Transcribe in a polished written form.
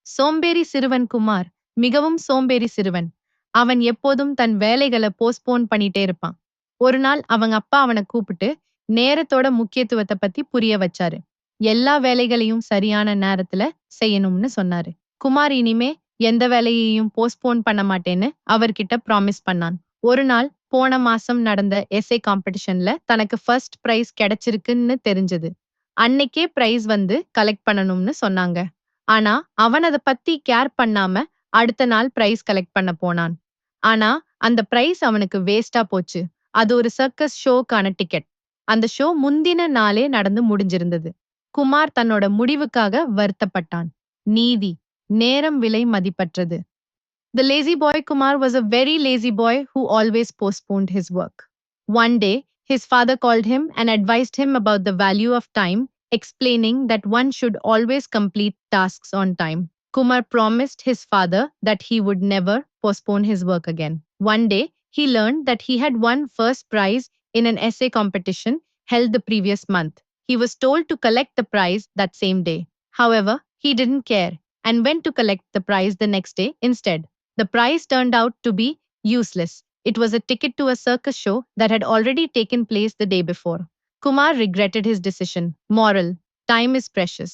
சோம்பேறி சிறுவன் குமார் மிகவும் சோம்பேறி சிறுவன். அவன் எப்போதும் தன் வேலைகளை போஸ்ட்போன் பண்ணிட்டே இருப்பான். ஒரு நாள் அவங்க அப்பா அவனை கூப்பிட்டு நேரத்தோட முக்கியத்துவத்தை பத்தி புரிய வச்சாரு. எல்லா வேலைகளையும் சரியான நேரத்துல செய்யணும்னு சொன்னாரு. குமார் இனிமே எந்த வேலையையும் போஸ்ட்போன் பண்ண மாட்டேன்னு அவர்கிட்ட ப்ராமிஸ் பண்ணான். ஒரு நாள் போன மாசம் நடந்த எஸ்ஏ காம்படிஷன்ல தனக்கு ஃபர்ஸ்ட் பிரைஸ் கிடைச்சிருக்குன்னு தெரிஞ்சது. அன்னைக்கே பிரைஸ் வந்து கலெக்ட் பண்ணணும்னு சொன்னாங்க. ஆனா அவன் அத பத்தி கேர் பண்ணாம அடுத்த நாள் பிரைஸ் கலெக்ட் பண்ண போனான். ஆனா அந்த பிரைஸ் அவனுக்கு வேஸ்டா போச்சு. அது ஒரு சர்க்கஸ் ஷோக்கான டிக்கெட். அந்த ஷோ முந்தின நாளே நடந்து முடிஞ்சிருந்தது. குமார் தன்னோட முடிவுக்காக வருத்தப்பட்டான். நீதி, நேரம் விலை மதிப்பற்றது. The lazy boy Kumar was a very lazy boy who always postponed his work. One day, his father called him and advised him about the value of time, explaining that one should always complete tasks on time. Kumar promised his father that he would never postpone his work again. One day, he learned that he had won first prize in an essay competition held the previous month. He was told to collect the prize that same day. However, he didn't care and went to collect the prize the next day instead. The prize turned out to be useless. It was a ticket to a circus show that had already taken place the day before. Kumar regretted his decision. Moral: time is precious.